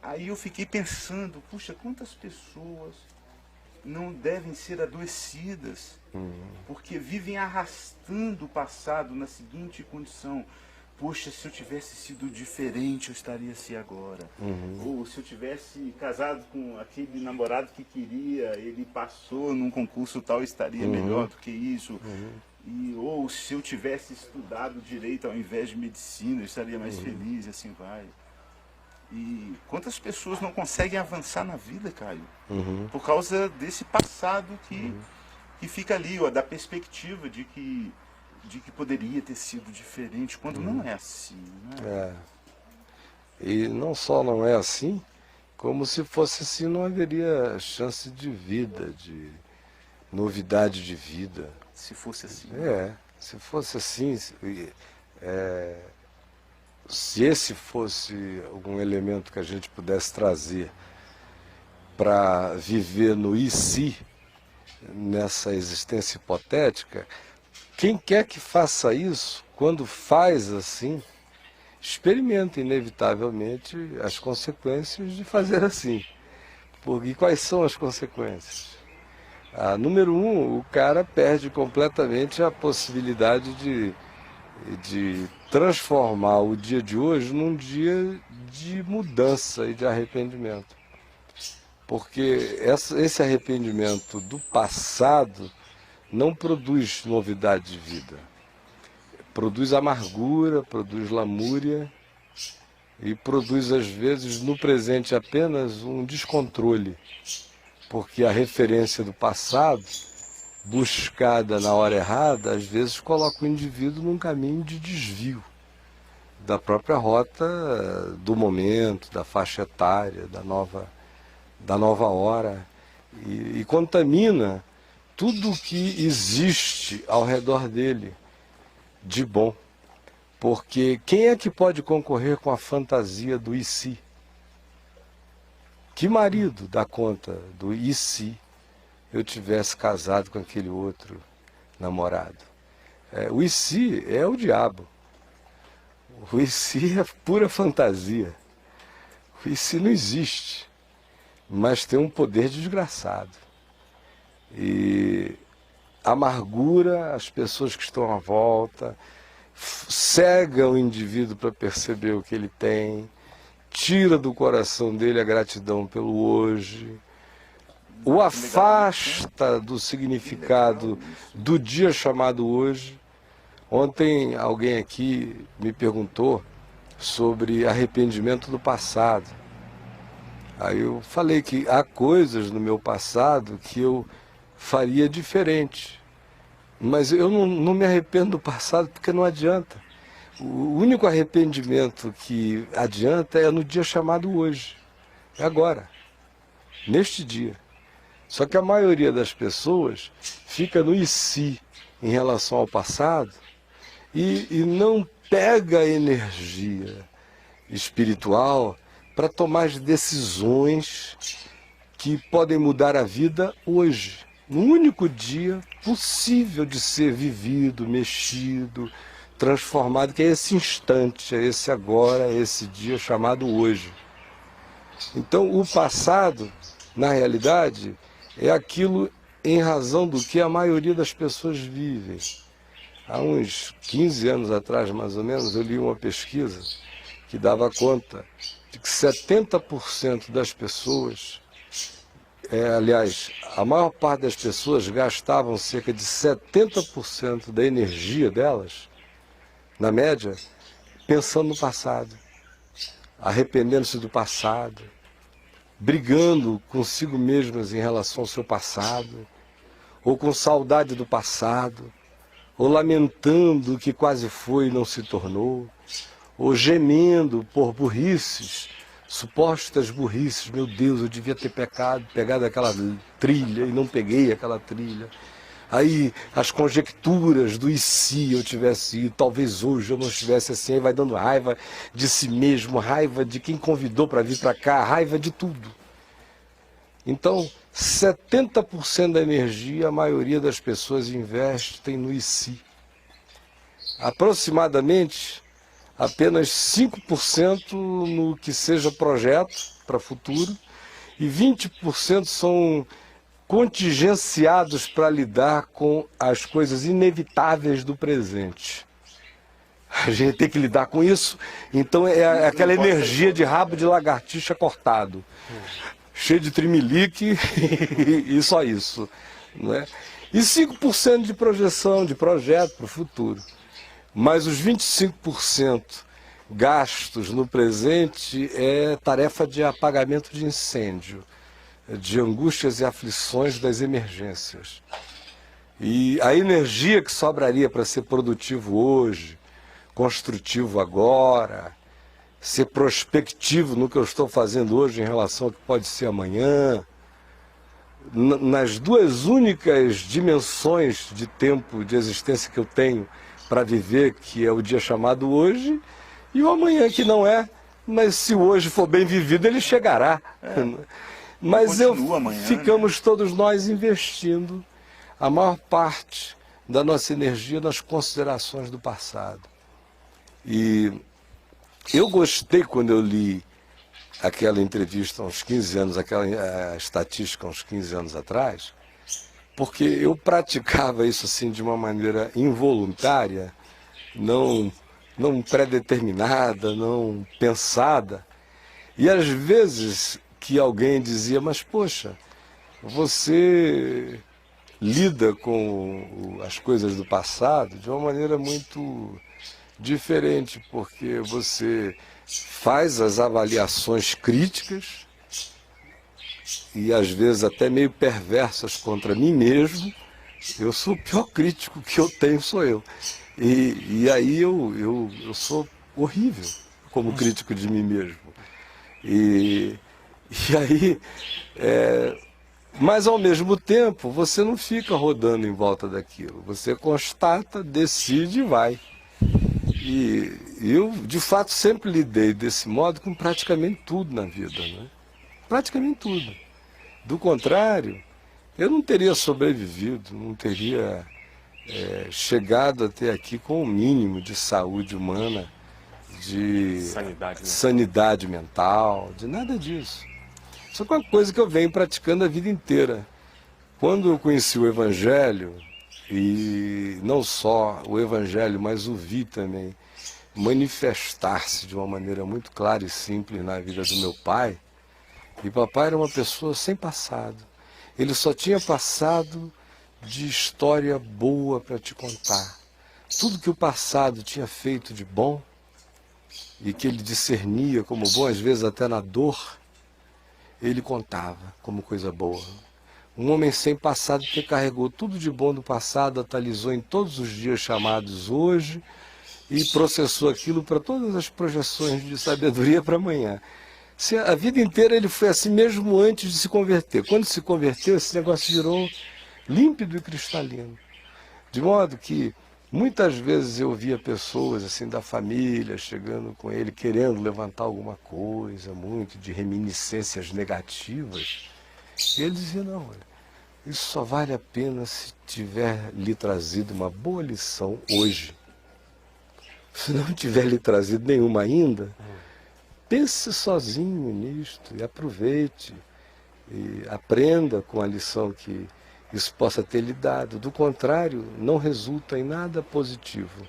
Aí eu fiquei pensando, puxa, quantas pessoas não devem ser adoecidas, porque vivem arrastando o passado na seguinte condição: poxa, se eu tivesse sido diferente, eu estaria assim agora. Ou se eu tivesse casado com aquele namorado que queria, ele passou num concurso tal, eu estaria melhor do que isso. Ou se eu tivesse estudado direito ao invés de medicina, eu estaria mais feliz, e assim vai. E quantas pessoas não conseguem avançar na vida, Caio? Por causa desse passado que fica ali, ó, da perspectiva de que poderia ter sido diferente, quando não é assim, né? E não só não é assim, como se fosse assim não haveria chance de vida, de novidade de vida. Se fosse assim. Se fosse assim, se esse fosse algum elemento que a gente pudesse trazer para viver no e se, nessa existência hipotética, quem quer que faça isso, quando faz assim, experimenta inevitavelmente as consequências de fazer assim. Porque quais são as consequências? Número um, o cara perde completamente a possibilidade de transformar o dia de hoje num dia de mudança e de arrependimento. Porque esse arrependimento do passado não produz novidade de vida. Produz amargura, produz lamúria e produz, às vezes, no presente apenas um descontrole. Porque a referência do passado, buscada na hora errada, às vezes coloca o indivíduo num caminho de desvio da própria rota do momento, da faixa etária, da nova hora, e contamina tudo o que existe ao redor dele de bom. Porque quem é que pode concorrer com a fantasia do e se? Que marido dá conta do e se eu tivesse casado com aquele outro namorado? O e se é o diabo. O e se é pura fantasia. O e se não existe, mas tem um poder desgraçado. E amargura as pessoas que estão à volta, cega o indivíduo para perceber o que ele tem, tira do coração dele a gratidão pelo hoje, o afasta do significado do dia chamado hoje. Ontem alguém aqui me perguntou sobre arrependimento do passado. Aí eu falei que há coisas no meu passado que eu faria diferente. Mas eu não me arrependo do passado porque não adianta. O único arrependimento que adianta é no dia chamado hoje. É agora. Neste dia. Só que a maioria das pessoas fica no e se em relação ao passado e não pega a energia espiritual para tomar as decisões que podem mudar a vida hoje. No único dia possível de ser vivido, mexido, transformado, que é esse instante, é esse agora, é esse dia chamado hoje. Então o passado, na realidade, é aquilo em razão do que a maioria das pessoas vivem. Há uns 15 anos atrás, mais ou menos, eu li uma pesquisa que dava conta de que 70% das pessoas, aliás, a maior parte das pessoas gastavam cerca de 70% da energia delas, na média, pensando no passado, arrependendo-se do passado, brigando consigo mesmas em relação ao seu passado, ou com saudade do passado, ou lamentando o que quase foi e não se tornou, ou gemendo por burrices, supostas burrices. Meu Deus, eu devia ter pegado aquela trilha e não peguei aquela trilha. Aí as conjecturas do e se eu tivesse ido, talvez hoje eu não estivesse assim, aí vai dando raiva de si mesmo, raiva de quem convidou para vir para cá, raiva de tudo. Então, 70% da energia a maioria das pessoas investem no e se. Aproximadamente apenas 5% no que seja projeto para futuro, e 20% são contingenciados para lidar com as coisas inevitáveis do presente. A gente tem que lidar com isso, então é aquela energia de rabo de lagartixa cortado, cheio de trimelique e só isso, não é? E 5% de projeção, de projeto para o futuro. Mas os 25% gastos no presente é tarefa de apagamento de incêndio, de angústias e aflições das emergências. E a energia que sobraria para ser produtivo hoje, construtivo agora, ser prospectivo no que eu estou fazendo hoje em relação ao que pode ser amanhã, nas duas únicas dimensões de tempo, de existência que eu tenho para viver, que é o dia chamado hoje, e o amanhã que não é, mas se o hoje for bem vivido, ele chegará. Mas ficamos todos nós investindo a maior parte da nossa energia nas considerações do passado. E eu gostei quando eu li aquela entrevista há uns 15 anos, aquela estatística há uns 15 anos atrás, porque eu praticava isso assim de uma maneira involuntária, não pré-determinada, não pensada. E às vezes que alguém dizia, mas poxa, você lida com as coisas do passado de uma maneira muito diferente, porque você faz as avaliações críticas e às vezes até meio perversas contra mim mesmo. Eu sou o pior crítico que eu tenho, sou eu. E aí eu sou horrível como crítico de mim mesmo. E aí, mas ao mesmo tempo, você não fica rodando em volta daquilo. Você constata, decide e vai. E eu, de fato, sempre lidei desse modo com praticamente tudo na vida, né? Praticamente tudo. Do contrário, eu não teria sobrevivido, não teria chegado até aqui com o mínimo de saúde humana, de sanidade mental, de nada disso. Isso é uma coisa que eu venho praticando a vida inteira. Quando eu conheci o Evangelho, e não só o Evangelho, mas o vi também manifestar-se de uma maneira muito clara e simples na vida do meu pai, e papai era uma pessoa sem passado. Ele só tinha passado de história boa para te contar. Tudo que o passado tinha feito de bom, e que ele discernia como bom, às vezes até na dor, ele contava como coisa boa. Um homem sem passado que carregou tudo de bom do passado, atualizou em todos os dias chamados hoje e processou aquilo para todas as projeções de sabedoria para amanhã. A vida inteira ele foi assim mesmo antes de se converter. Quando se converteu, esse negócio virou límpido e cristalino. De modo que muitas vezes eu via pessoas assim da família chegando com ele, querendo levantar alguma coisa, muito de reminiscências negativas. E ele dizia, não, isso só vale a pena se tiver lhe trazido uma boa lição hoje. Se não tiver lhe trazido nenhuma ainda, pense sozinho nisto e aproveite. E aprenda com a lição que isso possa ter lhe dado. Do contrário, não resulta em nada positivo.